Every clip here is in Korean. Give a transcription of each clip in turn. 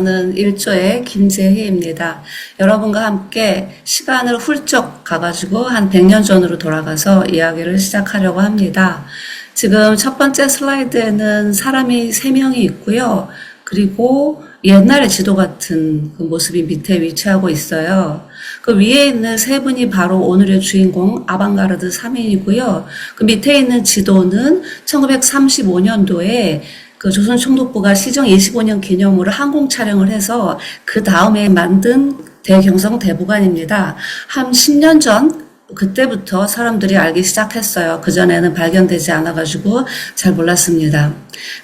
저는 일조의 김재희입니다. 여러분과 함께 시간을 훌쩍 가가지고 한 100년 전으로 돌아가서 이야기를 시작하려고 합니다. 지금 첫 번째 슬라이드에는 사람이 3명이 있고요. 그리고 옛날의 지도 같은 그 모습이 밑에 위치하고 있어요. 그 위에 있는 3분이 바로 오늘의 주인공 아방가르드 3인이고요. 그 밑에 있는 지도는 1935년도에 그 조선총독부가 시정 25년 기념으로 항공 촬영을 해서 그 다음에 만든 대경성 대보관입니다. 한 10년 전 그때부터 사람들이 알기 시작했어요. 그전에는 발견되지 않아가지고 잘 몰랐습니다.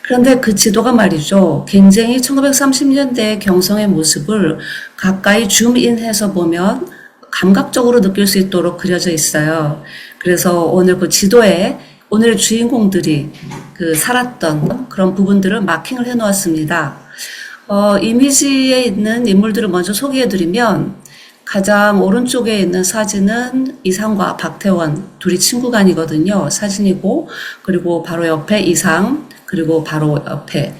그런데 그 지도가 말이죠. 굉장히 1930년대 경성의 모습을 가까이 줌인해서 보면 감각적으로 느낄 수 있도록 그려져 있어요. 그래서 오늘 그 지도에 오늘의 주인공들이 그 살았던 그런 부분들을 마킹을 해 놓았습니다. 이미지에 있는 인물들을 먼저 소개해 드리면 가장 오른쪽에 있는 사진은 이상과 박태원 둘이 친구간이거든요. 사진이고 그리고 바로 옆에 이상 그리고 바로 옆에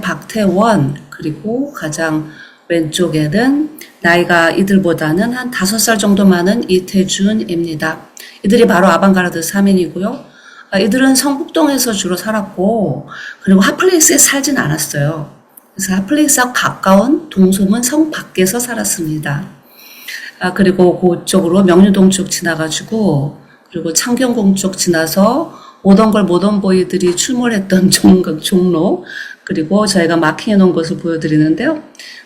박태원 그리고 가장 왼쪽에는 나이가 이들보다는 한 5살 정도 많은 이태준입니다. 이들이 바로 아방가르드 3인이고요. 이들은 성북동에서 주로 살았고 그리고 핫플레이스에 살진 않았어요. 그래서 핫플레이스하고 가까운 동소문 성 밖에서 살았습니다. 그리고 그쪽으로 명륜동 쪽 지나가지고 그리고 창경궁 쪽 지나서 오던 걸 모던 보이들이 출몰했던 종로 그리고 저희가 마킹해 놓은 것을 보여드리는데요.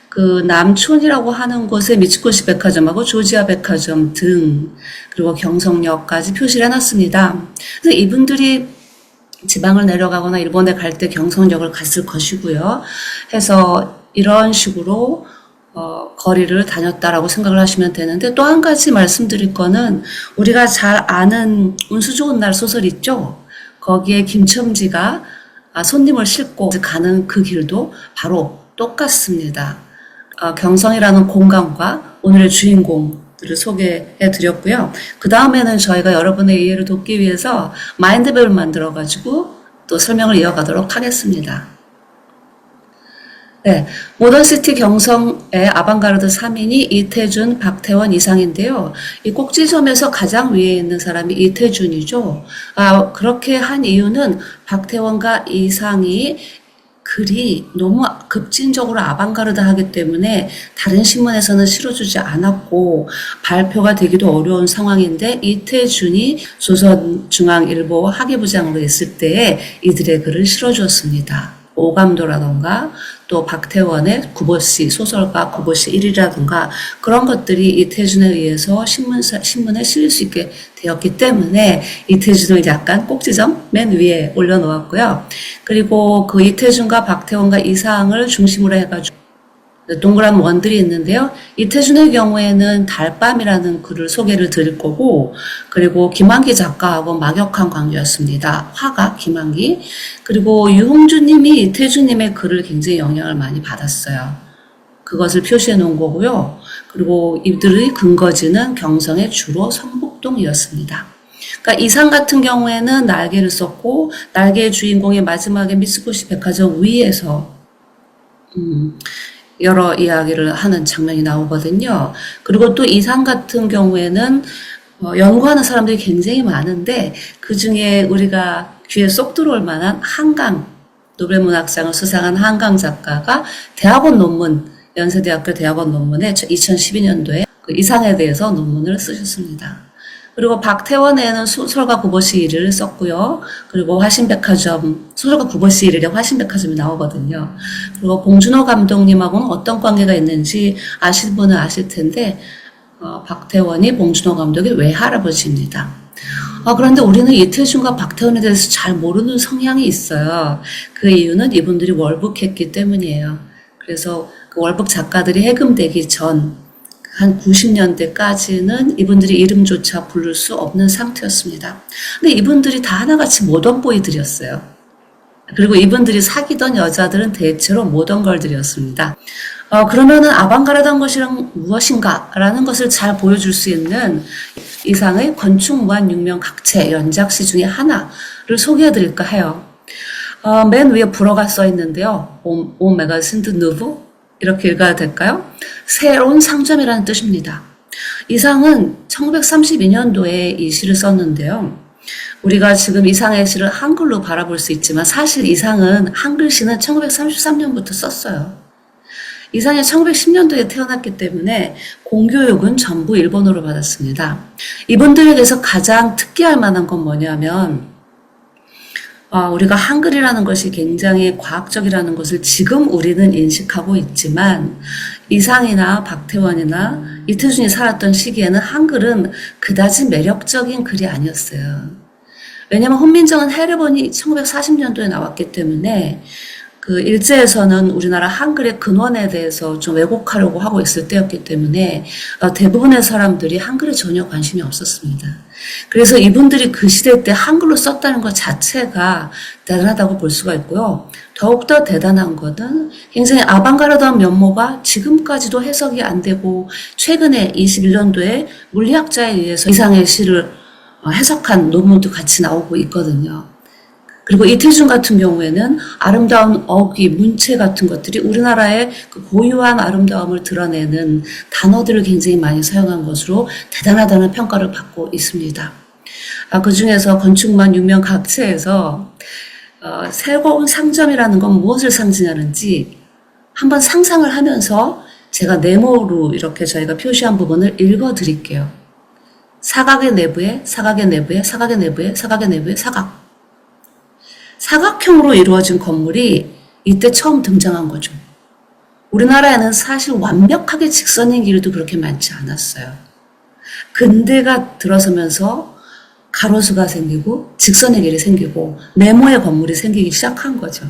그 남촌이라고 하는 곳에 미츠코시 백화점하고 조지아 백화점 등 그리고 경성역까지 표시를 해놨습니다. 그래서 이분들이 지방을 내려가거나 일본에 갈 때 경성역을 갔을 것이고요. 해서 이런 식으로 거리를 다녔다라고 생각을 하시면 되는데 또 한 가지 말씀드릴 거는 우리가 잘 아는 운수 좋은 날 소설 있죠? 거기에 김첨지가 손님을 싣고 가는 그 길도 바로 똑같습니다. 경성이라는 공간과 오늘의 주인공들을 소개해 드렸고요. 그 다음에는 저희가 여러분의 이해를 돕기 위해서 마인드맵을 만들어 가지고 또 설명을 이어가도록 하겠습니다. 네, 모던시티 경성의 아방가르드 3인이 이태준, 박태원, 이상인데요. 이 꼭지점에서 가장 위에 있는 사람이 이태준이죠. 그렇게 한 이유는 박태원과 이상이 글이 너무 급진적으로 아방가르드하기 때문에 다른 신문에서는 실어주지 않았고 발표가 되기도 어려운 상황인데 이태준이 조선중앙일보 학예부장으로 있을 때에 이들의 글을 실어주었습니다. 오감도라던가 또 박태원의 구보시 소설가 구보시 1이라든가 그런 것들이 이태준에 의해서 신문에 실릴 수 있게 되었기 때문에 이태준을 약간 꼭지점 맨 위에 올려놓았고요. 그리고 그 이태준과 박태원과 이상을 중심으로 해가지고 동그란 원들이 있는데요. 이태준의 경우에는 달밤이라는 글을 소개를 드릴 거고 그리고 김한기 작가하고 막역한 관계였습니다. 화가 김한기. 그리고 유홍주님이 이태준님의 글을 굉장히 영향을 많이 받았어요. 그것을 표시해 놓은 거고요. 그리고 이들의 근거지는 경성의 주로 성북동이었습니다. 그러니까 이상 같은 경우에는 날개를 썼고 날개의 주인공이 마지막에 미쓰고시 백화점 위에서 여러 이야기를 하는 장면이 나오거든요. 그리고 또 이상 같은 경우에는 연구하는 사람들이 굉장히 많은데 그 중에 우리가 귀에 쏙 들어올 만한 한강, 노벨문학상을 수상한 한강 작가가 대학원 논문, 연세대학교 대학원 논문에 2012년도에 그 이상에 대해서 논문을 쓰셨습니다. 그리고 박태원에는 소설가 구보시 1을 썼고요. 그리고 화신백화점, 소설가 구보시 1일에 화신백화점이 나오거든요. 그리고 봉준호 감독님하고는 어떤 관계가 있는지 아시는 분은 아실 텐데 박태원이 봉준호 감독의 외할아버지입니다. 그런데 우리는 이태준과 박태원에 대해서 잘 모르는 성향이 있어요. 그 이유는 이분들이 월북했기 때문이에요. 그래서 그 월북 작가들이 해금되기 전 한 90년대까지는 이분들이 이름조차 부를 수 없는 상태였습니다. 근데 이분들이 다 하나같이 모던보이들이었어요. 그리고 이분들이 사귀던 여자들은 대체로 모던걸들이었습니다. 그러면은 아방가르드한 것이란 무엇인가? 라는 것을 잘 보여줄 수 있는 이상의 건축무한육명 각체 연작시 중에 하나를 소개해 드릴까 해요. 맨 위에 불어가 써 있는데요. 오 메가신 드 누브 이렇게 읽어야 될까요? 새로운 상점이라는 뜻입니다. 이상은 1932년도에 이 시를 썼는데요. 우리가 지금 이상의 시를 한글로 바라볼 수 있지만 사실 이상은 한글시는 1933년부터 썼어요. 이상이 1910년도에 태어났기 때문에 공교육은 전부 일본어로 받았습니다. 이분들에게서 가장 특기할 만한 건 뭐냐면 우리가 한글이라는 것이 굉장히 과학적이라는 것을 지금 우리는 인식하고 있지만 이상이나 박태원이나 이태준이 살았던 시기에는 한글은 그다지 매력적인 글이 아니었어요. 왜냐하면 훈민정음 해례본이 1940년도에 나왔기 때문에 그 일제에서는 우리나라 한글의 근원에 대해서 좀 왜곡하려고 하고 있을 때였기 때문에 대부분의 사람들이 한글에 전혀 관심이 없었습니다. 그래서 이분들이 그 시대 때 한글로 썼다는 것 자체가 대단하다고 볼 수가 있고요. 더욱더 대단한 것은 굉장히 아방가르드한 면모가 지금까지도 해석이 안 되고 최근에 21년도에 물리학자에 의해서 이상의 시를 해석한 논문도 같이 나오고 있거든요. 그리고 이태준 같은 경우에는 아름다운 어귀, 문체 같은 것들이 우리나라의 그 고유한 아름다움을 드러내는 단어들을 굉장히 많이 사용한 것으로 대단하다는 평가를 받고 있습니다. 그 중에서 건축만 유명각체에서 새로운 상점이라는 건 무엇을 상징하는지 한번 상상을 하면서 제가 네모로 이렇게 저희가 표시한 부분을 읽어 드릴게요. 사각의 내부에, 사각의 내부에, 사각의 내부에, 사각의 내부에, 사각. 사각형으로 이루어진 건물이 이때 처음 등장한 거죠. 우리나라에는 사실 완벽하게 직선인 길도 그렇게 많지 않았어요. 근대가 들어서면서 가로수가 생기고 직선의 길이 생기고 네모의 건물이 생기기 시작한 거죠.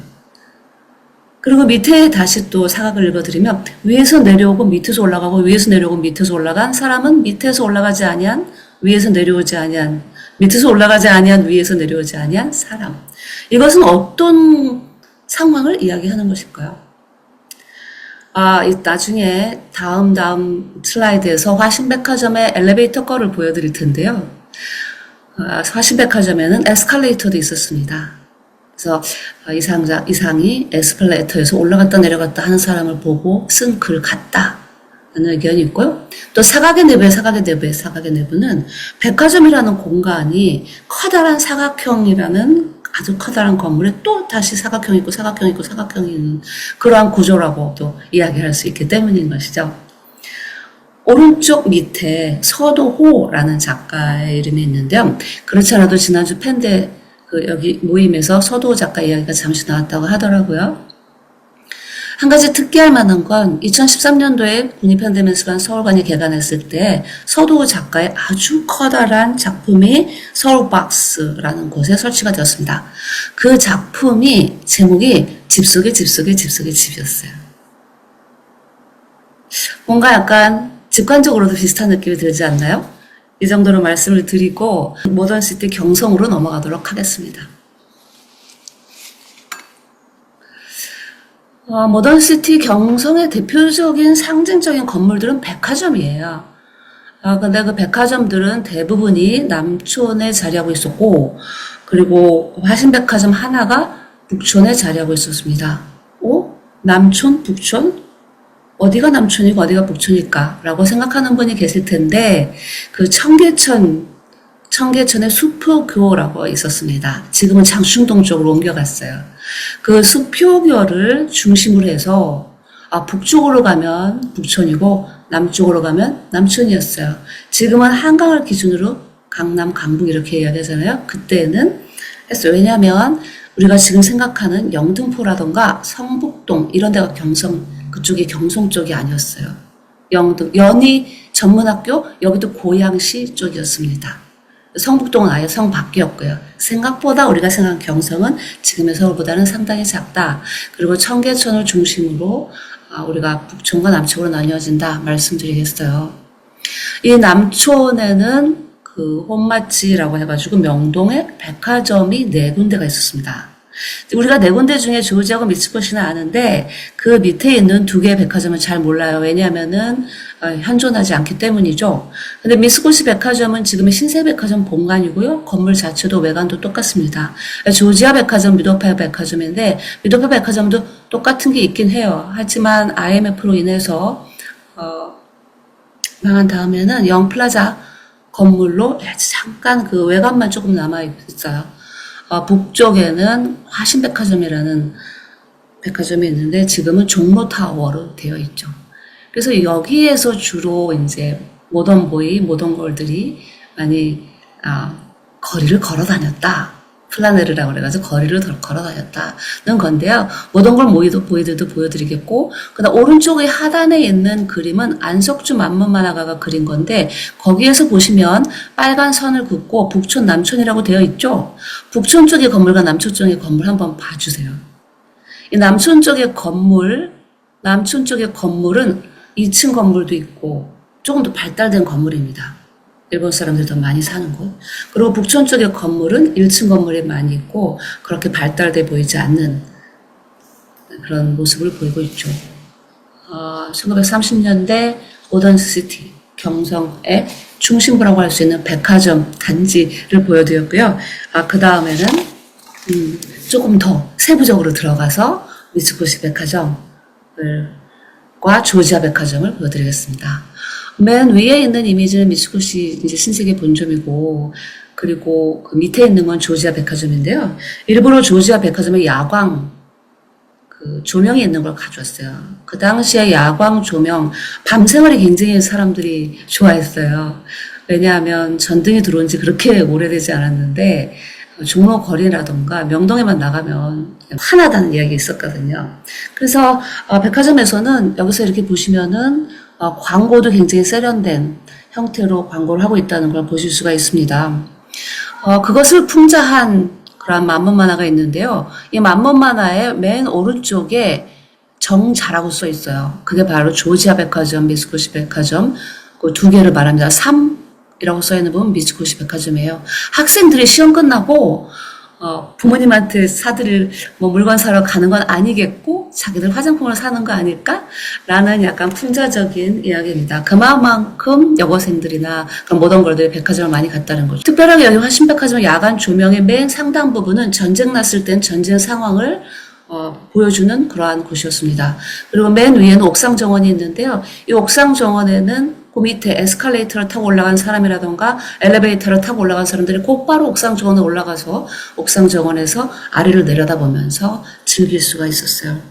그리고 밑에 다시 또 사각을 읽어드리면 위에서 내려오고 밑에서 올라가고 위에서 내려오고 밑에서 올라간 사람은 밑에서 올라가지 아니한 위에서 내려오지 아니한 밑에서 올라가지 아니한 위에서 내려오지 아니한 사람. 이것은 어떤 상황을 이야기하는 것일까요? 나중에 다음 슬라이드에서 화신백화점의 엘리베이터 거를 보여드릴 텐데요. 화신백화점에는 에스컬레이터도 있었습니다. 그래서 이상이 에스컬레이터에서 올라갔다 내려갔다 하는 사람을 보고 쓴 글 같다 라는 의견이 있고요. 또 사각의 내부는 백화점이라는 공간이 커다란 사각형이라는 아주 커다란 건물에 또 다시 사각형이 있고 사각형이 있고 사각형이 있는 그러한 구조라고도 이야기를 할 수 있기 때문인 것이죠. 오른쪽 밑에 서도호라는 작가의 이름이 있는데요. 그렇지 않아도 지난주 팬데 여기 모임에서 서도호 작가 이야기가 잠시 나왔다고 하더라고요. 한 가지 특기할 만한 건 2013년도에 국립현대미술관 서울관이 개관했을 때 서도호 작가의 아주 커다란 작품이 서울박스라는 곳에 설치가 되었습니다. 그 작품이 제목이 집 속의 집이었어요. 뭔가 약간 직관적으로도 비슷한 느낌이 들지 않나요? 이 정도로 말씀을 드리고 모던시티 경성으로 넘어가도록 하겠습니다. 모던시티 경성의 대표적인 상징적인 건물들은 백화점이에요. 근데 그 백화점들은 대부분이 남촌에 자리하고 있었고, 그리고 화신백화점 하나가 북촌에 자리하고 있었습니다. 남촌, 북촌? 어디가 남촌이고 어디가 북촌일까? 라고 생각하는 분이 계실 텐데, 그 청계천의 수표교라고 있었습니다. 지금은 장충동 쪽으로 옮겨갔어요. 그 수표교를 중심으로 해서 북쪽으로 가면 북촌이고 남쪽으로 가면 남촌이었어요. 지금은 한강을 기준으로 강남, 강북 이렇게 이야기하잖아요. 그때는 했어요. 왜냐하면 우리가 지금 생각하는 영등포라던가 성북동 이런 데가 그쪽이 경성 쪽이 아니었어요. 연희 전문학교 여기도 고양시 쪽이었습니다. 성북동은 아예 성 밖이었고요. 생각보다 우리가 생각한 경성은 지금의 서울보다는 상당히 작다. 그리고 청계천을 중심으로 우리가 북촌과 남촌으로 나뉘어진다 말씀드리겠어요. 이 남촌에는 그 혼마치라고 해가지고 명동에 백화점이 4군데가 있었습니다. 우리가 네 군데 중에 조지하고 미츠코시는 아는데 그 밑에 있는 두 개의 백화점은 잘 몰라요. 왜냐하면은 현존하지 않기 때문이죠. 근데 미츠코시 백화점은 지금의 신세백화점 본관이고요. 건물 자체도 외관도 똑같습니다. 조지아 백화점, 미도파 백화점인데 미도파 백화점도 똑같은 게 있긴 해요. 하지만 IMF로 인해서 망한 다음에는 영플라자 건물로 잠깐 그 외관만 조금 남아 있어요. 북쪽에는 화신백화점이라는 백화점이 있는데 지금은 종로타워로 되어 있죠. 그래서 여기에서 주로 이제 모던보이, 모던걸들이 많이 거리를 걸어 다녔다. 플라네르라고 그래가지고 거리를 걸어 다녔다는 건데요. 모던걸 보이들도 보여드리겠고, 그다음 오른쪽의 하단에 있는 그림은 안석주 만문만화가가 그린 건데 거기에서 보시면 빨간 선을 긋고 북촌, 남촌이라고 되어 있죠. 북촌 쪽의 건물과 남촌 쪽의 건물 한번 봐주세요. 이 남촌 쪽의 건물은 2층 건물도 있고 조금 더 발달된 건물입니다. 일본 사람들이 더 많이 사는 곳. 그리고 북촌 쪽의 건물은 1층 건물이 많이 있고 그렇게 발달돼 보이지 않는 그런 모습을 보이고 있죠. 1930년대 모던시티 경성의 중심부라고 할 수 있는 백화점 단지를 보여드렸고요. 그 다음에는 조금 더 세부적으로 들어가서 미츠코시 백화점과 조지아 백화점을 보여드리겠습니다. 맨 위에 있는 이미지는 미츠코시 이제 신세계 본점이고, 그리고 그 밑에 있는 건 조지아 백화점인데요. 일부러 조지아 백화점에 야광 그 조명이 있는 걸 가져왔어요. 그 당시에 야광 조명, 밤생활이 굉장히 사람들이 좋아했어요. 왜냐하면 전등이 들어온 지 그렇게 오래되지 않았는데 종로 거리라던가 명동에만 나가면 환하다는 이야기가 있었거든요. 그래서 백화점에서는 여기서 이렇게 보시면은 광고도 굉장히 세련된 형태로 광고를 하고 있다는 걸 보실 수가 있습니다. 그것을 풍자한 그런 만문 만화가 있는데요. 이 만문 만화의 맨 오른쪽에 정자라고 써 있어요. 그게 바로 조지아 백화점, 미츠코시 백화점 그 두 개를 말합니다. 3이라고 써 있는 부분 미츠코시 백화점이에요. 학생들이 시험 끝나고 부모님한테 사드릴 물건 사러 가는 건 아니겠고 자기들 화장품을 사는 거 아닐까? 라는 약간 풍자적인 이야기입니다. 그만큼 여고생들이나 그런 모던 걸들이 백화점을 많이 갔다는 거죠. 특별하게 여기 화신백화점 야간 조명의 맨 상단 부분은 전쟁 났을 땐 전쟁 상황을 보여주는 그러한 곳이었습니다. 그리고 맨 위에는 옥상 정원이 있는데요. 이 옥상 정원에는 그 밑에 에스컬레이터를 타고 올라간 사람이라던가 엘리베이터를 타고 올라간 사람들이 곧바로 옥상 정원에 올라가서 옥상 정원에서 아래를 내려다보면서 즐길 수가 있었어요.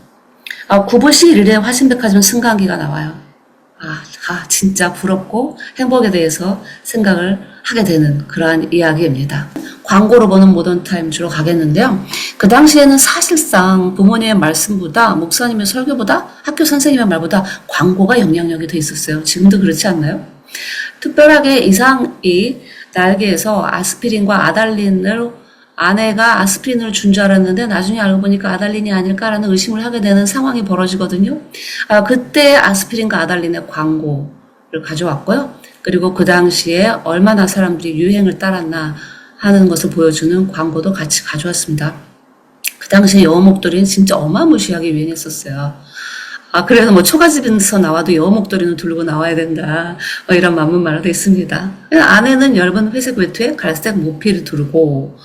9부시 1일에 화신백화점 승강기가 나와요. 진짜 부럽고 행복에 대해서 생각을 하게 되는 그러한 이야기입니다. 광고로 보는 모던타임즈로 가겠는데요. 그 당시에는 사실상 부모님의 말씀보다 목사님의 설교보다 학교 선생님의 말보다 광고가 영향력이 더 있었어요. 지금도 그렇지 않나요? 특별하게 이상이 날개에서 아스피린과 아달린을 아내가 아스피린을 준 줄 알았는데 나중에 알고 보니까 아달린이 아닐까라는 의심을 하게 되는 상황이 벌어지거든요. 그때 아스피린과 아달린의 광고를 가져왔고요. 그리고 그 당시에 얼마나 사람들이 유행을 따랐나 하는 것을 보여주는 광고도 같이 가져왔습니다. 그 당시에 여우 목도리는 진짜 어마무시하게 유행했었어요. 그래서 초가집에서 나와도 여우 목도리는 두르고 나와야 된다. 이런 만문 만화도 있습니다. 아내는 얇은 회색 외투에 갈색 모피를 두르고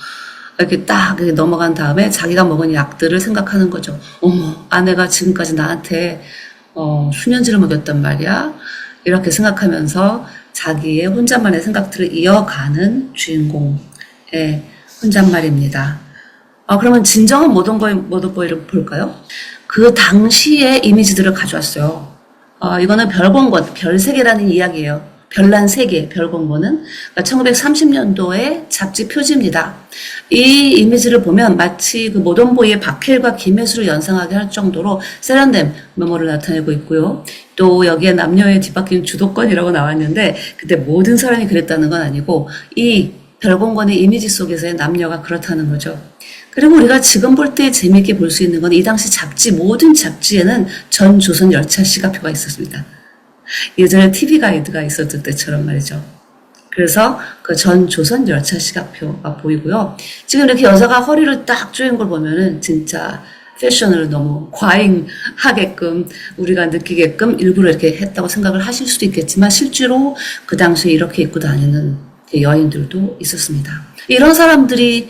이렇게 딱 넘어간 다음에 자기가 먹은 약들을 생각하는 거죠. 어머, 아내가 지금까지 나한테 수면제를 먹였단 말이야. 이렇게 생각하면서 자기의 혼잣말의 생각들을 이어가는 주인공의 혼잣말입니다. 그러면 진정한 모던보이를 볼까요? 그 당시의 이미지들을 가져왔어요. 이거는 별공원, 별세계라는 이야기예요. 별난 세계, 별공원은 1930년도의 잡지 표지입니다. 이 이미지를 보면 마치 그 모던보이의 박해일과 김혜수를 연상하게 할 정도로 세련된 면모를 나타내고 있고요. 또 여기에 남녀의 뒤바뀐 주도권이라고 나왔는데 그때 모든 사람이 그랬다는 건 아니고 이 별공원의 이미지 속에서의 남녀가 그렇다는 거죠. 그리고 우리가 지금 볼 때 재미있게 볼 수 있는 건 이 당시 잡지, 모든 잡지에는 전 조선 열차 시가표가 있었습니다. 예전에 TV 가이드가 있었을 때처럼 말이죠. 그래서 그 전 조선 열차 시간표가 보이고요. 지금 이렇게 여자가 허리를 딱 조인 걸 보면은 진짜 패션을 너무 과잉하게끔 우리가 느끼게끔 일부러 이렇게 했다고 생각을 하실 수도 있겠지만 실제로 그 당시에 이렇게 입고 다니는 여인들도 있었습니다. 이런 사람들이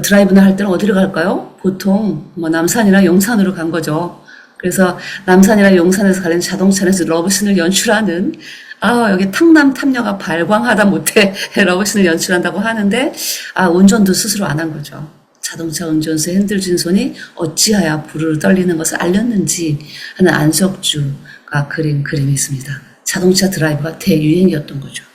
드라이브나 할 때는 어디로 갈까요? 보통 남산이나 용산으로 간 거죠. 그래서 남산이나 용산에서 가는 자동차에서 러브씬을 연출하는 여기 탕남 탐녀가 발광하다 못해 러브씬을 연출한다고 하는데 운전도 스스로 안 한 거죠. 자동차 운전수의 흔들진 손이 어찌하여 부르르 떨리는 것을 알렸는지 하는 안석주가 그린 그림이 있습니다. 자동차 드라이브가 대유행이었던 거죠.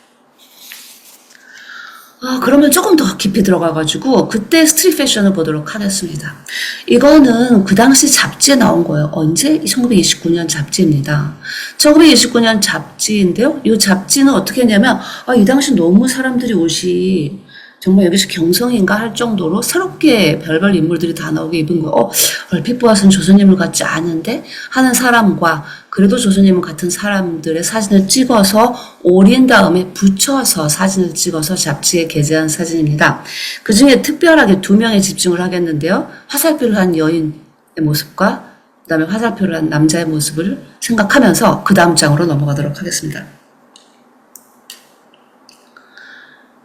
그러면 조금 더 깊이 들어가가지고 그때 스트릿 패션을 보도록 하겠습니다. 이거는 그 당시 잡지에 나온 거예요. 언제? 1929년 잡지입니다. 1929년 잡지인데요. 이 잡지는 어떻게 했냐면 이 당시 너무 사람들이 옷이 정말 여기서 경성인가 할 정도로 새롭게 별별 인물들이 다 나오게 입은 거예요. 얼핏 보아서는 조선인물 같지 않은데 하는 사람과 그래도 조선인물 같은 사람들의 사진을 찍어서 오린 다음에 붙여서 사진을 찍어서 잡지에 게재한 사진입니다. 그 중에 특별하게 두 명에 집중을 하겠는데요. 화살표를 한 여인의 모습과 그 다음에 화살표를 한 남자의 모습을 생각하면서 그 다음 장으로 넘어가도록 하겠습니다.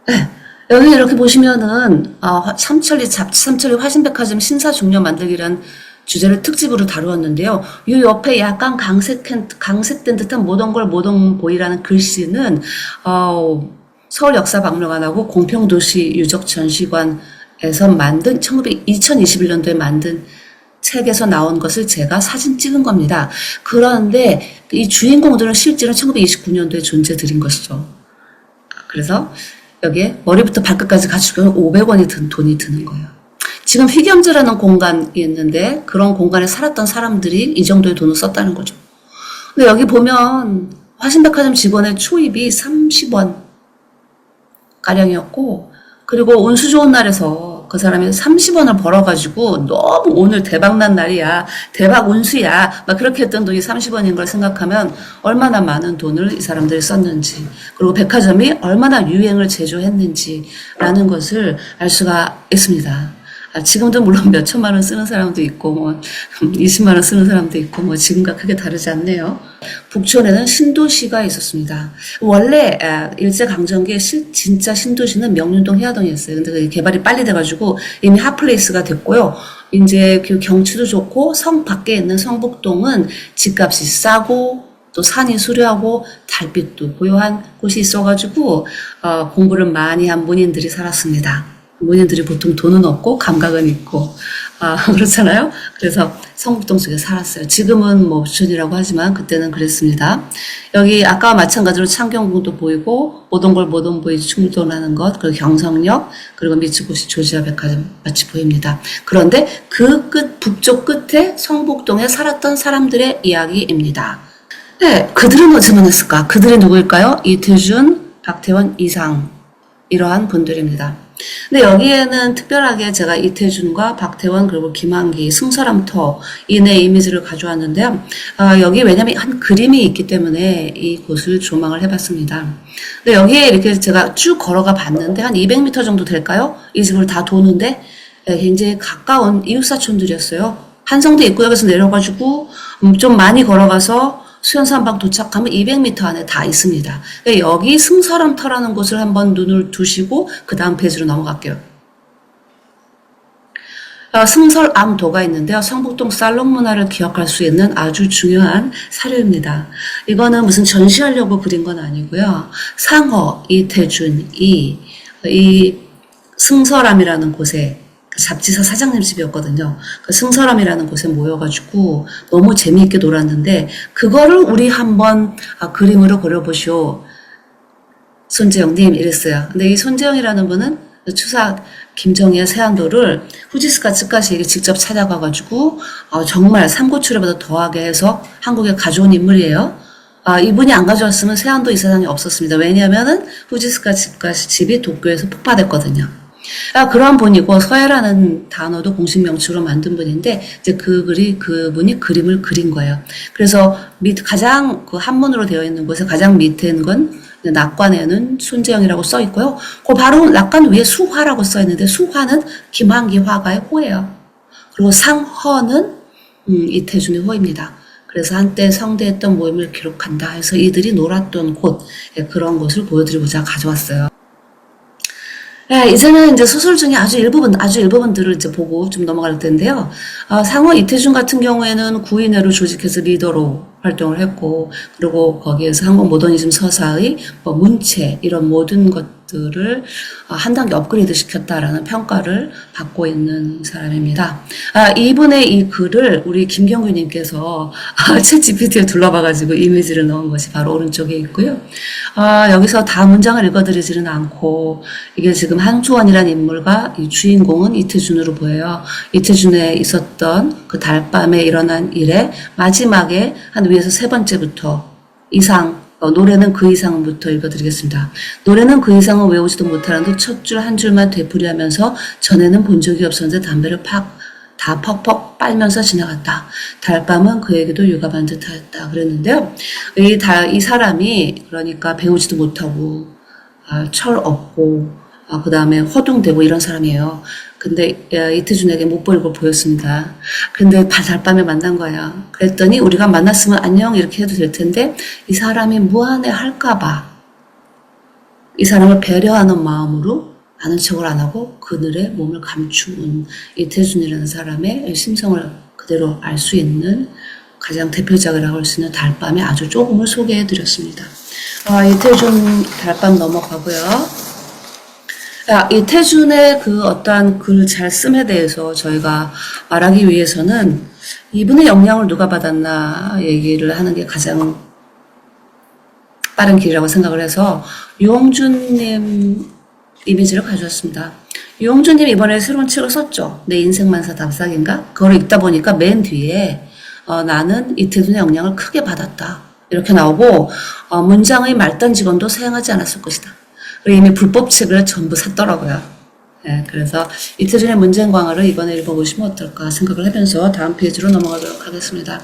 네. 여기 이렇게 보시면은 잡지 삼천리 화신백화점 신사중려 만들기란 주제를 특집으로 다루었는데요. 이 옆에 약간 강색된 듯한 모던걸 모던보이라는 글씨는 서울역사박물관하고 공평도시 유적전시관에서 만든 2021년도에 만든 책에서 나온 것을 제가 사진 찍은 겁니다. 그런데 이 주인공들은 실제로 1929년도에 존재드린 것이죠. 그래서 여기에 머리부터 발끝까지 갖추면 500원이 든 돈이 드는 거예요. 지금 휘겸즈라는 공간이 있는데 그런 공간에 살았던 사람들이 이 정도의 돈을 썼다는 거죠. 근데 여기 보면 화신백화점 직원의 초입이 30원 가량이었고 그리고 운수 좋은 날에서 그 사람이 30원을 벌어가지고 너무 오늘 대박난 날이야, 대박 운수야 막 그렇게 했던 돈이 30원인 걸 생각하면 얼마나 많은 돈을 이 사람들이 썼는지 그리고 백화점이 얼마나 유행을 제조했는지라는 것을 알 수가 있습니다. 지금도 물론 몇 천만 원 쓰는 사람도 있고 20만 원 쓰는 사람도 있고 지금과 크게 다르지 않네요. 북촌에는 신도시가 있었습니다. 원래 일제강점기에 진짜 신도시는 명륜동 해화동이었어요. 근데 그 개발이 빨리 돼가지고 이미 핫플레이스가 됐고요. 이제 그 경치도 좋고 성 밖에 있는 성북동은 집값이 싸고 또 산이 수려하고 달빛도 고요한 곳이 있어가지고 공부를 많이 한 문인들이 살았습니다. 문인들이 보통 돈은 없고 감각은 있고 그렇잖아요. 그래서 성북동 속에 살았어요. 지금은 부촌이라고 하지만 그때는 그랬습니다. 여기 아까와 마찬가지로 창경궁도 보이고 모던걸 모던보이 충돌하는 것 그리고 경성역 그리고 미츠고시 조지아 백화점 마치 보입니다. 그런데 그 북쪽 끝에 성북동에 살았던 사람들의 이야기입니다. 네, 그들은 어디서 만났을까? 그들이 누구일까요? 이태준, 박태원, 이상 이러한 분들입니다. 근데 여기에는 특별하게 제가 이태준과 박태원 그리고 김한기, 승설암터 이네 이미지를 가져왔는데요. 여기 왜냐면 한 그림이 있기 때문에 이 곳을 조망을 해봤습니다. 근데 여기에 이렇게 제가 쭉 걸어가 봤는데 한 200m 정도 될까요? 이 집을 다 도는데 굉장히 가까운 이웃사촌들이었어요. 한성대 입구역에서 내려가지고 좀 많이 걸어가서 수연산방 도착하면 200m 안에 다 있습니다. 여기 승설암터라는 곳을 한번 눈을 두시고 그 다음 페이지로 넘어갈게요. 승설암도가 있는데요. 성북동 살롱 문화를 기억할 수 있는 아주 중요한 사료입니다. 이거는 무슨 전시하려고 그린 건 아니고요. 상허, 이태준, 이 승설암이라는 곳에 잡지사 사장님 집이었거든요. 그 승설암이라는 곳에 모여가지고 너무 재미있게 놀았는데 그거를 우리 한번 그림으로 그려보시오. 손재영님 이랬어요. 근데 이 손재영이라는 분은 추사 김정희의 세안도를 후지스카 츠카시에게 직접 찾아가가지고 정말 삼고초려보다 더하게 해서 한국에 가져온 인물이에요. 이분이 안 가져왔으면 세안도 이 세상에 없었습니다. 왜냐하면은 후지스카 츠카시 집이 도쿄에서 폭파됐거든요. 그런 분이고 서예라는 단어도 공식 명칭으로 만든 분인데 이제 그분이 그림을 그린 거예요. 그래서 가장 그 한문으로 되어 있는 곳에 가장 밑에 있는 건 낙관에는 손재영이라고 써 있고요. 그 바로 낙관 위에 수화라고 써 있는데 수화는 김한기 화가의 호예요. 그리고 상허는 이태준의 호입니다. 그래서 한때 성대했던 모임을 기록한다 해서 이들이 놀았던 곳, 그런 것을 보여드리고자 가져왔어요. 이제는 이제 소설 중에 아주 일부분들을 이제 보고 좀 넘어갈 텐데요. 상호 이태준 같은 경우에는 구인회를 조직해서 리더로 활동을 했고, 그리고 거기에서 한국 모더니즘 서사의 문체, 이런 모든 것들을 한 단계 업그레이드 시켰다라는 평가를 받고 있는 사람입니다. 이분의 이 글을 우리 김경규님께서 챗 GPT에 둘러봐가지고 이미지를 넣은 것이 바로 오른쪽에 있고요. 여기서 다 문장을 읽어드리지는 않고, 이게 지금 한수원이라는 인물과 이 주인공은 이태준으로 보여요. 이태준에 있었던 그 달밤에 일어난 일에 마지막에 한 위에서 세 번째부터 노래는 그 이상부터 읽어드리겠습니다. 노래는 그 이상은 외우지도 못하는데 첫 줄 한 줄만 되풀이하면서 전에는 본 적이 없었는데 담배를 다 퍽퍽 빨면서 지나갔다. 달밤은 그에게도 유감한 듯하였다. 그랬는데요. 이 사람이 그러니까 배우지도 못하고 철 없고 그 다음에 허둥대고 이런 사람이에요. 근데 이태준에게 못 볼 걸 보였습니다. 근데 달밤에 만난 거예요. 그랬더니 우리가 만났으면 안녕 이렇게 해도 될 텐데 이 사람이 무안해 할까봐 이 사람을 배려하는 마음으로 아는 척을 안 하고 그늘에 몸을 감추는 이태준이라는 사람의 심성을 그대로 알 수 있는 가장 대표작이라고 할 수 있는 달밤의 아주 조금을 소개해드렸습니다. 이태준 달밤 넘어가고요. 이태준의 그 어떠한 글 잘 씀에 대해서 저희가 말하기 위해서는 이분의 영향을 누가 받았나 얘기를 하는 게 가장 빠른 길이라고 생각을 해서 유홍준님 이미지를 가져왔습니다. 유홍준님 이번에 새로운 책을 썼죠. 내 인생만사 답사기인가? 그걸 읽다 보니까 맨 뒤에 나는 이태준의 영향을 크게 받았다. 이렇게 나오고 문장의 말단 직원도 사용하지 않았을 것이다. 이미 불법책을 전부 샀더라고요. 그래서 이태준의 문쟁광화를 이번에 읽어보시면 어떨까 생각을 하면서 다음 페이지로 넘어가도록 하겠습니다.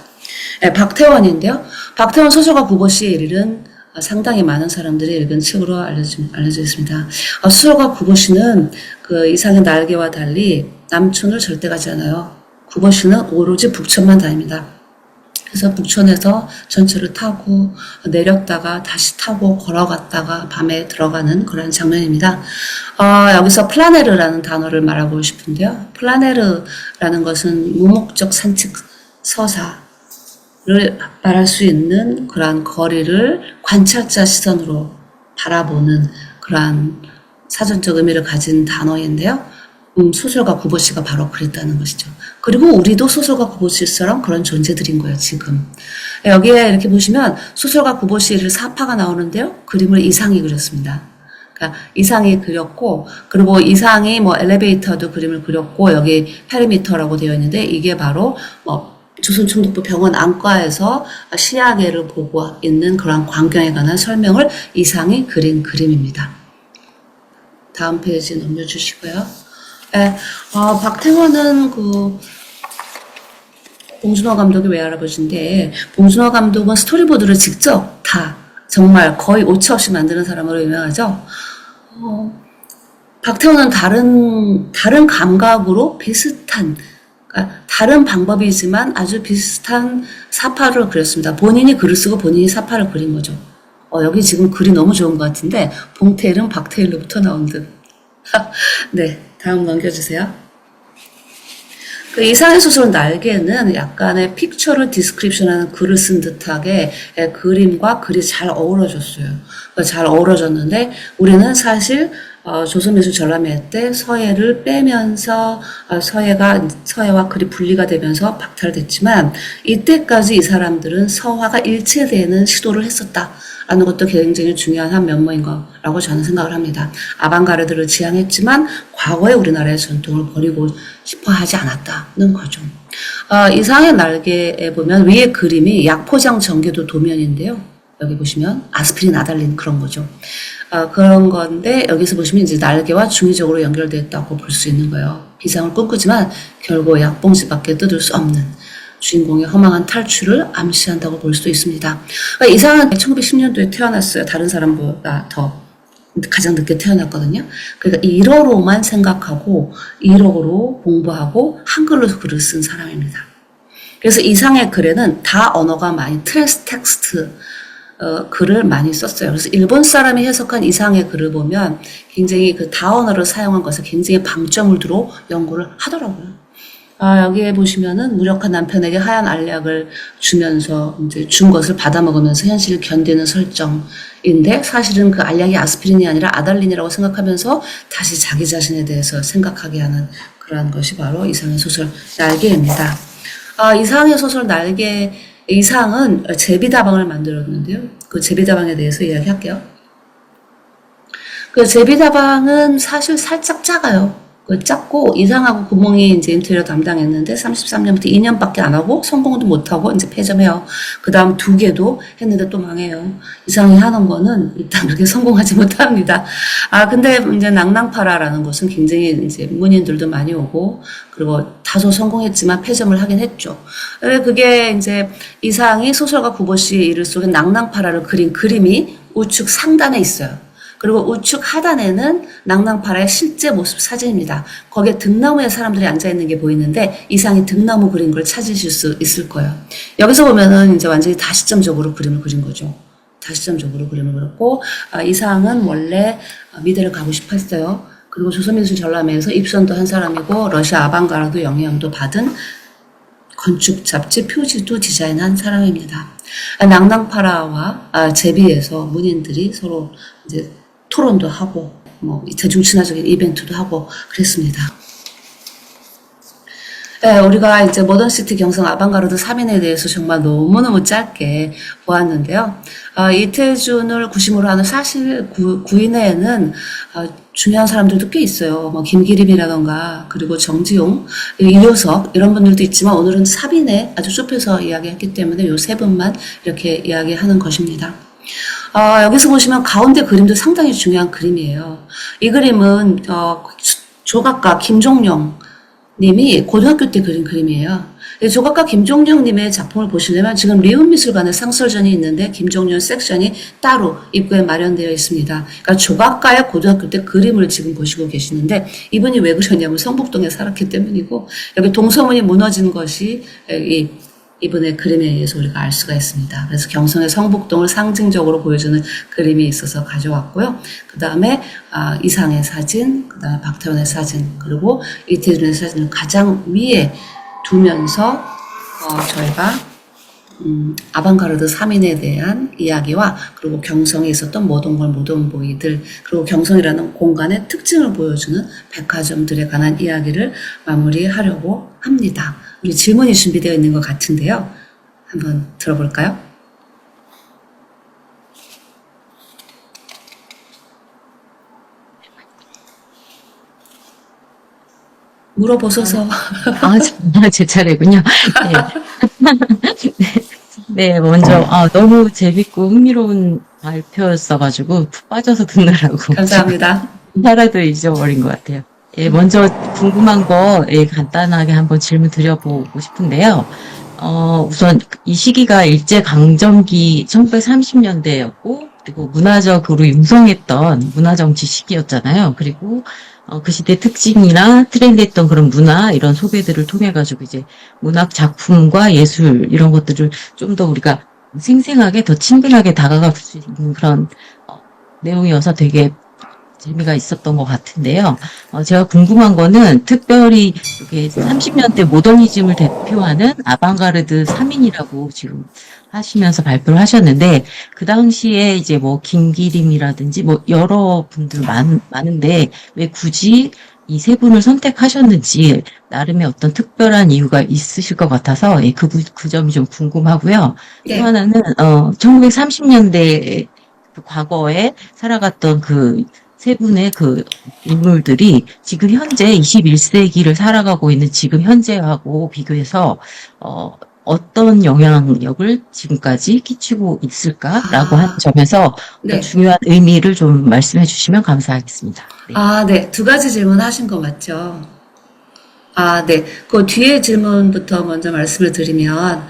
박태원인데요. 박태원 소설가 구보씨의 상당히 많은 사람들이 읽은 책으로 알려져 있습니다. 소설가 구보씨는 그 이상의 날개와 달리 남촌을 절대 가지 않아요. 구보씨는 오로지 북촌만 다닙니다. 그래서 북촌에서 전철을 타고 내렸다가 다시 타고 걸어갔다가 밤에 들어가는 그런 장면입니다. 여기서 플라네르라는 단어를 말하고 싶은데요. 플라네르라는 것은 무목적 산책 서사를 말할 수 있는 그러한 거리를 관찰자 시선으로 바라보는 그러한 사전적 의미를 가진 단어인데요. 소설가 구보씨가 바로 그랬다는 것이죠. 그리고 우리도 소설가 구보씨처럼 그런 존재들인 거예요, 지금. 여기에 이렇게 보시면 소설가 구보씨를 사파가 나오는데요. 그림을 이상이 그렸습니다. 그러니까 이상이 그렸고, 그리고 이상이 엘리베이터도 그림을 그렸고, 여기 페리미터라고 되어 있는데, 이게 바로 조선총독부 병원 안과에서 시야계를 보고 있는 그런 광경에 관한 설명을 이상이 그린 그림입니다. 다음 페이지 넘겨주시고요. 박태원은 봉준호 감독이 왜 알아보신데, 봉준호 감독은 스토리보드를 직접 다 정말 거의 오차없이 만드는 사람으로 유명하죠. 박태원은 다른 감각으로 비슷한, 그러니까 다른 방법이지만 아주 비슷한 사파를 그렸습니다. 본인이 글을 쓰고 본인이 사파를 그린 거죠. 여기 지금 글이 너무 좋은 것 같은데, 봉태일은 박태일로부터 나온 듯. 네, 다음 넘겨주세요. 그 이상의 소설 날개는 약간의 픽처를 디스크립션하는 글을 쓴 듯하게 그림과 글이 잘 어우러졌어요. 잘 어우러졌는데 우리는 사실 조선미술 전람회 때 서예를 빼면서 서예와 글이 분리가 되면서 박탈됐지만 이때까지 이 사람들은 서화가 일체되는 시도를 했었다라는 것도 굉장히 중요한 한 면모인 거라고 저는 생각을 합니다. 아방가르드를 지향했지만 과거의 우리나라의 전통을 버리고 싶어 하지 않았다는 거죠. 이상의 날개에 보면 위에 그림이 약포장 정계도 도면인데요. 여기 보시면 아스피린, 아달린 그런 거죠. 그런 건데 여기서 보시면 이제 날개와 중의적으로 연결되어 있다고 볼 수 있는 거예요. 비상을 꿈꾸지만 결국 약봉지밖에 뜯을 수 없는 주인공의 허망한 탈출을 암시한다고 볼 수도 있습니다. 그러니까 이상은 1910년도에 태어났어요. 다른 사람보다 더 가장 늦게 태어났거든요. 그러니까 1어로만 생각하고 1어로 공부하고 한글로 글을 쓴 사람입니다. 그래서 이상의 글에는 다 언어가 많이 텍스트 글을 많이 썼어요. 그래서 일본 사람이 해석한 이상의 글을 보면 굉장히 그 다언어를 사용한 것에 굉장히 방점을 두고 연구를 하더라고요. 여기에 보시면은 무력한 남편에게 하얀 알약을 주면서 이제 준 것을 받아먹으면서 현실을 견디는 설정인데 사실은 그 알약이 아스피린이 아니라 아달린이라고 생각하면서 다시 자기 자신에 대해서 생각하게 하는 그러한 것이 바로 이상의 소설 날개입니다. 이상의 소설 날개 이상은 제비다방을 만들었는데요. 그 제비다방에 대해서 이야기할게요. 그 제비다방은 사실 살짝 작아요. 작고 이상하고 구멍이 이제 인테리어 담당했는데 33년부터 2년밖에 안 하고 성공도 못하고 이제 폐점해요. 그 다음 2개도 했는데 또 망해요. 이상이 하는 거는 일단 그렇게 성공하지 못합니다. 근데 이제 낭낭파라라는 것은 굉장히 이제 문인들도 많이 오고 그리고 다소 성공했지만 폐점을 하긴 했죠. 그게 이제 이상이 소설가 구보씨의 일을 속에 낭낭파라를 그린 그림이 우측 상단에 있어요. 그리고 우측 하단에는 낭낭파라의 실제 모습 사진입니다. 거기에 등나무에 사람들이 앉아있는 게 보이는데 이상이 등나무 그린 걸 찾으실 수 있을 거예요. 여기서 보면은 이제 완전히 다시점적으로 그림을 그린 거죠. 다시점적으로 그림을 그렸고, 이상은 원래 미대를 가고 싶어 했어요. 그리고 조선미술전람회에서 입선도 한 사람이고, 러시아 아방가르드 영향도 받은 건축 잡지 표지도 디자인한 사람입니다. 낭낭파라와 제비에서 문인들이 서로 이제 토론도 하고 뭐 대중친화적인 이벤트도 하고 그랬습니다. 네, 우리가 이제 모던시티 경성 아방가르드 3인에 대해서 정말 너무너무 짧게 보았는데요. 이태준을 구심으로 하는 사실 구인회에는 중요한 사람들도 꽤 있어요. 뭐 김기림이라던가 그리고 정지용, 이효석 이런 분들도 있지만 오늘은 3인에 아주 좁혀서 이야기했기 때문에 요 세 분만 이렇게 이야기하는 것입니다. 여기서 보시면 가운데 그림도 상당히 중요한 그림이에요. 이 그림은 조각가 김종용 님이 고등학교 때 그린 그림이에요. 조각가 김종용 님의 작품을 보시려면 지금 리움미술관에 상설전이 있는데 김종용 섹션이 따로 입구에 마련되어 있습니다. 그러니까 조각가의 고등학교 때 그림을 지금 보시고 계시는데 이분이 왜 그러냐면 성북동에 살았기 때문이고 여기 동서문이 무너진 것이 이분의 그림에 의해서 우리가 알 수가 있습니다. 그래서 경성의 성북동을 상징적으로 보여주는 그림이 있어서 가져왔고요. 그 다음에 이상의 사진, 그 다음에 박태원의 사진, 그리고 이태준의 사진을 가장 위에 두면서 저희가 아방가르드 3인에 대한 이야기와 그리고 경성에 있었던 모동걸 모동보이들 그리고 경성이라는 공간의 특징을 보여주는 백화점들에 관한 이야기를 마무리하려고 합니다. 우리 질문이 준비되어 있는 것 같은데요. 한번 들어볼까요? 물어보소서. 정말 제 차례군요. 네, 먼저, 너무 재밌고 흥미로운 발표였어가지고, 푹 빠져서 듣느라고. 감사합니다. 하나도 잊어버린 것 같아요. 먼저 궁금한 거, 간단하게 한번 질문 드려보고 싶은데요. 우선 이 시기가 일제강점기 1930년대였고, 그리고 문화적으로 융성했던 문화정치 시기였잖아요. 그리고 그 시대 특징이나 트렌드했던 그런 문화 이런 소개들을 통해 가지고 이제 문학 작품과 예술 이런 것들을 좀 더 우리가 생생하게 더 친근하게 다가갈 수 있는 그런 내용이어서 되게 재미가 있었던 것 같은데요. 제가 궁금한 거는 특별히 이게 30년대 모더니즘을 대표하는 아방가르드 3인이라고 지금 하시면서 발표를 하셨는데, 그 당시에 이제 뭐 김기림이라든지 뭐 여러 분들 많은데, 왜 굳이 이 세 분을 선택하셨는지, 나름의 어떤 특별한 이유가 있으실 것 같아서, 그 점이 좀 궁금하고요. 네. 또 하나는, 1930년대 그 과거에 살아갔던 그 세 분의 그 인물들이 지금 현재 21세기를 살아가고 있는 지금 현재하고 비교해서 어떤 영향력을 지금까지 끼치고 있을까라고 아, 하는 점에서 네. 중요한 의미를 좀 말씀해 주시면 감사하겠습니다. 네. 아, 네. 두 가지 질문 하신 거 맞죠? 아, 네. 그 뒤에 질문부터 먼저 말씀을 드리면,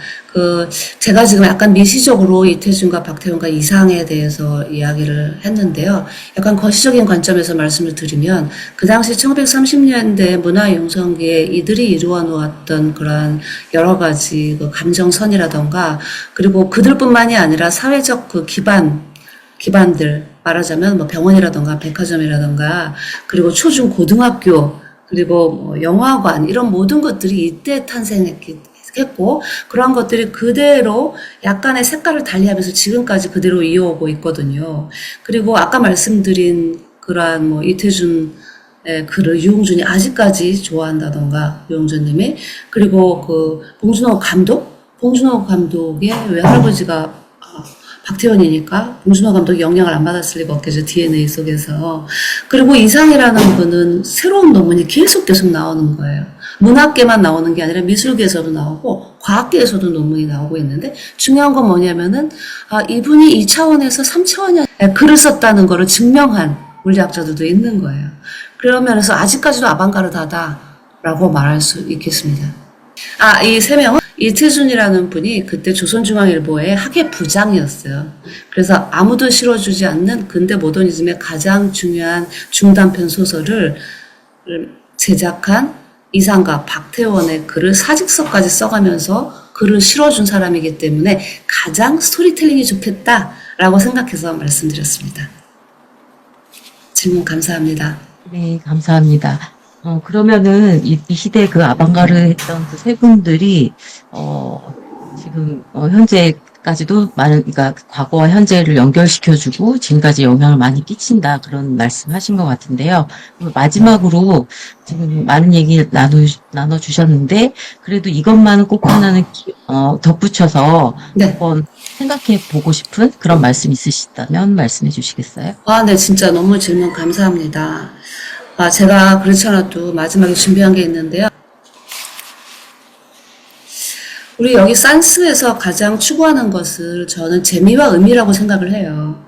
제가 지금 약간 미시적으로 이태준과 박태원과 이상에 대해서 이야기를 했는데요. 약간 거시적인 관점에서 말씀을 드리면, 그 당시 1930년대 문화융성기에 이들이 이루어 놓았던 그런 여러 가지 그 감정선이라던가, 그리고 그들뿐만이 아니라 사회적 그 기반들, 말하자면 뭐 병원이라던가 백화점이라던가, 그리고 초중 고등학교, 그리고 뭐 영화관 이런 모든 것들이 이때 탄생했고 그러한 것들이 그대로 약간의 색깔을 달리하면서 지금까지 그대로 이어오고 있거든요. 그리고 아까 말씀드린 그러한 뭐 이태준의 글을 유홍준이 아직까지 좋아한다던가 유홍준님이 그리고 봉준호 감독의 외할아버지가 박태원이니까 봉준호 감독이 영향을 안 받았을 리가 없겠죠. DNA 속에서. 그리고 이상이라는 분은 새로운 논문이 계속 나오는 거예요. 문학계만 나오는 게 아니라 미술계에서도 나오고 과학계에서도 논문이 나오고 있는데 중요한 건 뭐냐면은 이분이 2차원에서 3차원의 글을 썼다는 거를 증명한 물리학자들도 있는 거예요. 그런 면에서 아직까지도 아방가르드하다라고 말할 수 있겠습니다. 이 세 명은 이태준이라는 분이 그때 조선중앙일보의 학예 부장이었어요. 그래서 아무도 실어주지 않는 근대 모더니즘의 가장 중요한 중단편 소설을 제작한 이상과 박태원의 글을 사직서까지 써가면서 글을 실어준 사람이기 때문에 가장 스토리텔링이 좋겠다라고 생각해서 말씀드렸습니다. 질문 감사합니다. 네, 감사합니다. 그러면은 이 시대 그 아방가르 했던 그 세 분들이 지금 현재까지도 많은 그러니까 과거와 현재를 연결시켜주고 지금까지 영향을 많이 끼친다 그런 말씀하신 것 같은데요. 마지막으로 지금 많은 얘기 나눠주셨는데 그래도 이것만은 꼭 하나는 덧붙여서 네. 한번 생각해 보고 싶은 그런 말씀 있으시다면 말씀해 주시겠어요? 네, 진짜 너무 질문 감사합니다. 제가 그렇지 않아도 마지막에 준비한 게 있는데요. 우리 여기 산스에서 가장 추구하는 것을 저는 재미와 의미라고 생각을 해요.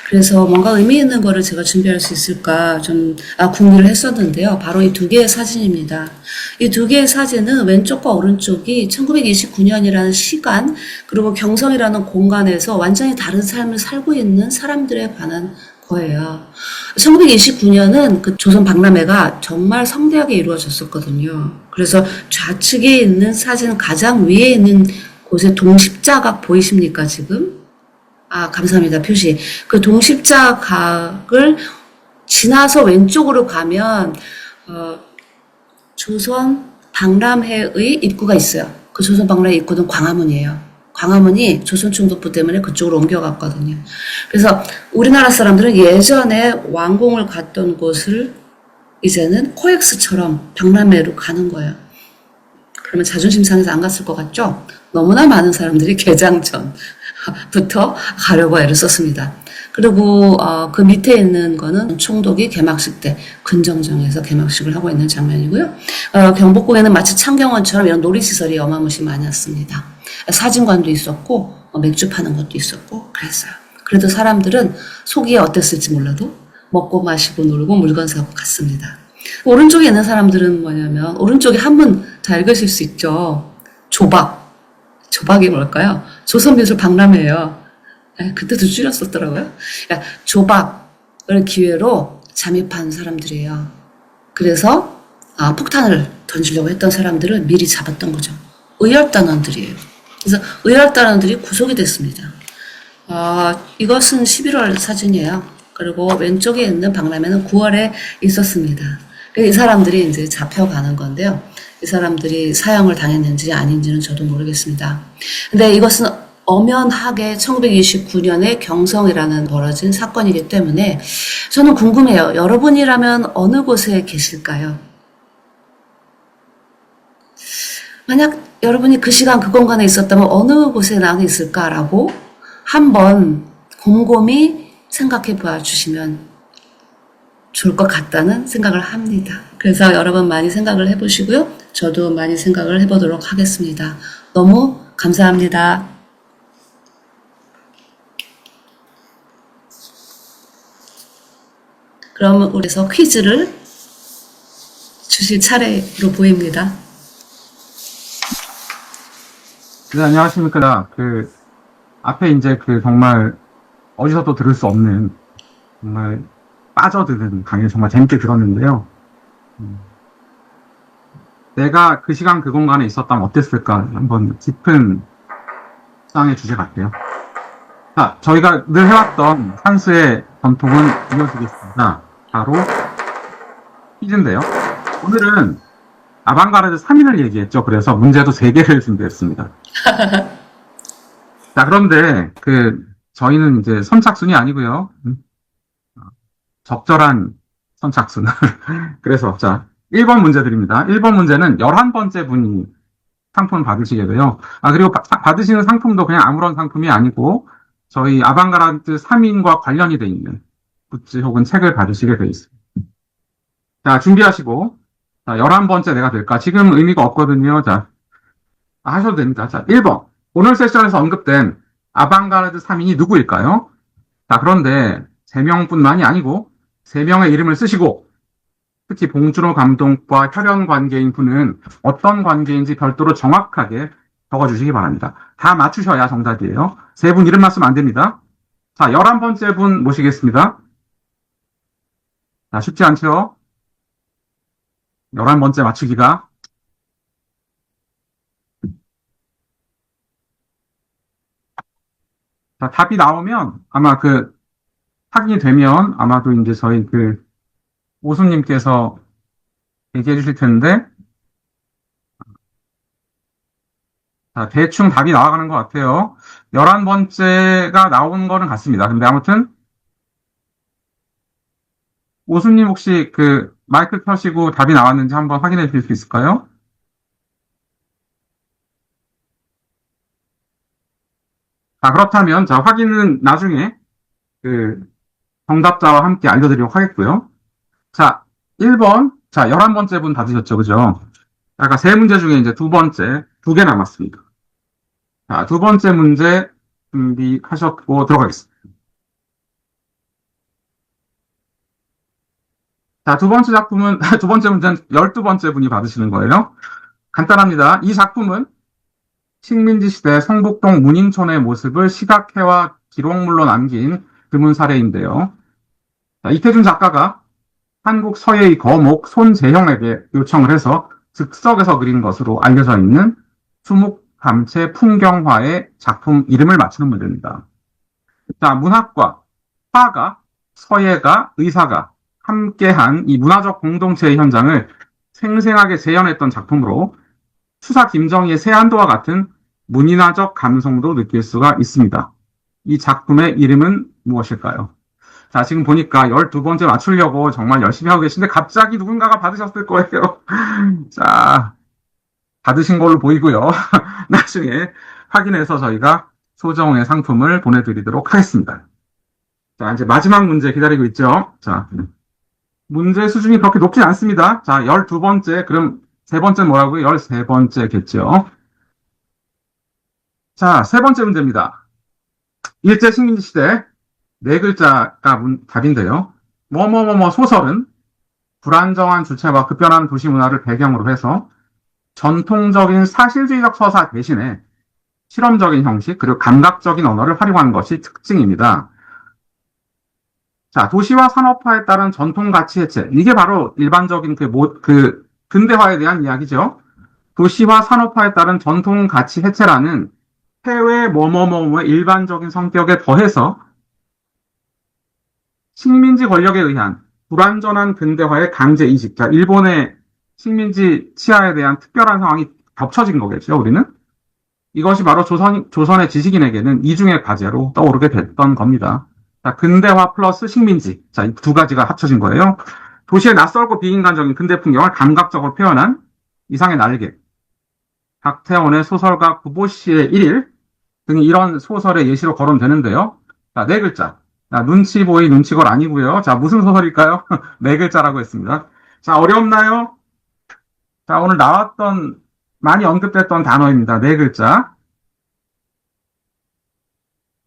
그래서 뭔가 의미 있는 거를 제가 준비할 수 있을까 좀 궁리를 했었는데요. 바로 이 두 개의 사진입니다. 이 두 개의 사진은 왼쪽과 오른쪽이 1929년이라는 시간 그리고 경성이라는 공간에서 완전히 다른 삶을 살고 있는 사람들에 관한 거예요. 1929년은 그 조선 박람회가 정말 성대하게 이루어졌었거든요. 그래서 좌측에 있는 사진 가장 위에 있는 곳에 동십자각 보이십니까, 지금? 감사합니다. 표시. 그 동십자각을 지나서 왼쪽으로 가면, 조선 박람회의 입구가 있어요. 그 조선 박람회 입구는 광화문이에요. 광화문이 조선총독부 때문에 그쪽으로 옮겨갔거든요. 그래서 우리나라 사람들은 예전에 왕궁을 갔던 곳을 이제는 코엑스처럼 박람회로 가는 거예요. 그러면 자존심 상해서 안 갔을 것 같죠? 너무나 많은 사람들이 개장 전부터 가려고 애를 썼습니다. 그리고 그 밑에 있는 거는 총독이 개막식 때 근정정에서 개막식을 하고 있는 장면이고요. 경복궁에는 마치 창경원처럼 이런 놀이시설이 어마무시 많았습니다. 사진관도 있었고 맥주 파는 것도 있었고 그랬어요. 그래도 사람들은 속이 어땠을지 몰라도 먹고 마시고 놀고 물건 사고 갔습니다. 오른쪽에 있는 사람들은 뭐냐면 오른쪽에 한문 다 읽으실 수 있죠. 조박. 조박이 뭘까요? 조선미술 박람회예요. 그때도 줄였었더라고요. 조박을 기회로 잠입한 사람들이에요. 그래서 폭탄을 던지려고 했던 사람들을 미리 잡았던 거죠. 의열단원들이에요. 그래서 의열단원들이 구속이 됐습니다. 이것은 11월 사진이에요. 그리고 왼쪽에 있는 박람회는 9월에 있었습니다. 이 사람들이 이제 잡혀가는 건데요. 이 사람들이 사형을 당했는지 아닌지는 저도 모르겠습니다. 근데 이것은 엄연하게 1929년에 경성이라는 벌어진 사건이기 때문에 저는 궁금해요. 여러분이라면 어느 곳에 계실까요? 만약 여러분이 그 시간 그 공간에 있었다면 어느 곳에 나는 있을까라고 한번 곰곰이 생각해 봐 주시면 좋을 것 같다는 생각을 합니다. 그래서 여러분 많이 생각을 해보시고요. 저도 많이 생각을 해보도록 하겠습니다. 너무 감사합니다. 그럼 우리서 퀴즈를 주실 차례로 보입니다. 네, 안녕하십니까. 앞에 이제 정말 어디서도 들을 수 없는, 정말 빠져드는 강의 정말 재밌게 들었는데요. 내가 그 시간 그 공간에 있었다면 어땠을까? 한번 깊은 수상의 주제 같아요. 자, 저희가 늘 해왔던 산수의 전통은 이어지겠습니다. 바로 퀴즈인데요. 오늘은 아방가르드 3인을 얘기했죠. 그래서 문제도 3개를 준비했습니다. 자, 그런데 저희는 이제 선착순이 아니고요. 적절한 선착순. 그래서 자, 1번 문제 드립니다. 1번 문제는 11번째 분이 상품을 받으시게 돼요. 그리고 받으시는 상품도 그냥 아무런 상품이 아니고 저희 아방가르드 3인과 관련이 돼 있는 굿즈 혹은 책을 받으시게 돼 있습니다. 자, 준비하시고 자, 11번째 내가 될까? 지금 의미가 없거든요. 자, 하셔도 됩니다. 자, 1번. 오늘 세션에서 언급된 아방가르드 3인이 누구일까요? 자, 그런데 3명뿐만이 아니고 3명의 이름을 쓰시고 특히 봉준호 감독과 혈연 관계인 분은 어떤 관계인지 별도로 정확하게 적어주시기 바랍니다. 다 맞추셔야 정답이에요. 3분 이름만 쓰면 안 됩니다. 자, 11번째 분 모시겠습니다. 자, 쉽지 않죠? 11번째 맞추기가. 자, 답이 나오면 아마 확인이 되면 아마도 이제 저희 오수님께서 얘기해 주실 텐데, 자, 대충 답이 나와가는 것 같아요. 11번째가 나온 거는 같습니다. 근데 아무튼, 오수님 혹시 마이크 켜시고 답이 나왔는지 한번 확인해 주실 수 있을까요? 자, 그렇다면, 자, 확인은 나중에, 정답자와 함께 알려드리도록 하겠고요. 자, 1번, 자, 11번째 분 받으셨죠, 그죠? 아까 3문제 중에 이제 2번째, 2개 남았습니다. 자, 2번째 문제 준비하셨고 들어가겠습니다. 자, 2번째 작품은, 2번째 문제는 12번째 분이 받으시는 거예요. 간단합니다. 이 작품은 식민지 시대 성북동 문인촌의 모습을 시각회와 기록물로 남긴 드문 사례인데요. 자, 이태준 작가가 한국 서예의 거목 손재형에게 요청을 해서 즉석에서 그린 것으로 알려져 있는 수묵감체 풍경화의 작품 이름을 맞추는 문제입니다. 자, 문학과, 화가, 서예가, 의사가 함께한 이 문화적 공동체의 현장을 생생하게 재현했던 작품으로 추사 김정희의 세안도와 같은 문인화적 감성도 느낄 수가 있습니다. 이 작품의 이름은 무엇일까요? 자, 지금 보니까 12번째 맞추려고 정말 열심히 하고 계신데 갑자기 누군가가 받으셨을 거예요. 자, 받으신 걸로 보이고요. 나중에 확인해서 저희가 소정의 상품을 보내드리도록 하겠습니다. 자, 이제 마지막 문제 기다리고 있죠. 자, 문제 수준이 그렇게 높지 않습니다. 자, 12번째, 그럼 3번째 뭐라고요? 13번째겠죠. 자, 3번째 문제입니다. 일제 식민지 시대 4글자가 답인데요. 뭐뭐뭐뭐 소설은 불안정한 주체와 급변한 도시 문화를 배경으로 해서 전통적인 사실주의적 서사 대신에 실험적인 형식 그리고 감각적인 언어를 활용하는 것이 특징입니다. 자, 도시화 산업화에 따른 전통 가치 해체. 이게 바로 일반적인 근대화에 대한 이야기죠. 도시화 산업화에 따른 전통 가치 해체라는 해외 뭐뭐뭐뭐의 일반적인 성격에 더해서 식민지 권력에 의한 불완전한 근대화의 강제 이식. 자, 일본의 식민지 치하에 대한 특별한 상황이 겹쳐진 거겠죠, 우리는? 이것이 바로 조선의 지식인에게는 이중의 과제로 떠오르게 됐던 겁니다. 자, 근대화 플러스 식민지. 자, 이 두 가지가 합쳐진 거예요. 도시의 낯설고 비인간적인 근대 풍경을 감각적으로 표현한 이상의 날개. 박태원의 소설가 구보씨의 1일 등이 이런 소설의 예시로 거론되는데요. 자, 4글자. 자, 눈치보이 눈치걸 아니고요. 자, 무슨 소설일까요? 4글자라고 했습니다. 자, 어렵나요? 자, 오늘 나왔던 많이 언급됐던 단어입니다. 4글자.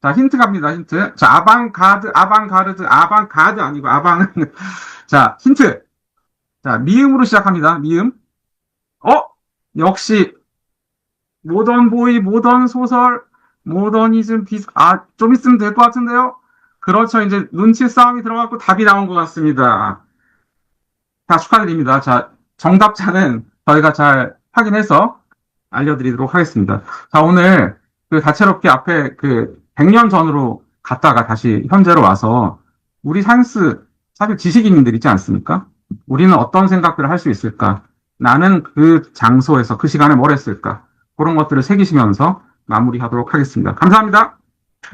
자, 힌트 갑니다, 힌트. 자, 아방가르드 아니고 자, 힌트. 자, 미음으로 시작합니다, 미음. 역시, 모던 보이, 모던 소설, 모더니즘 좀 있으면 될 것 같은데요? 그렇죠. 이제 눈치 싸움이 들어갔고 답이 나온 것 같습니다. 자, 축하드립니다. 자, 정답자는 저희가 잘 확인해서 알려드리도록 하겠습니다. 자, 오늘 그 다채롭게 앞에 그 100년 전으로 갔다가 다시 현재로 와서 우리 사실 지식인들 있지 않습니까? 우리는 어떤 생각들을 할 수 있을까? 나는 그 장소에서 그 시간에 뭘 했을까? 그런 것들을 새기시면서 마무리하도록 하겠습니다. 감사합니다.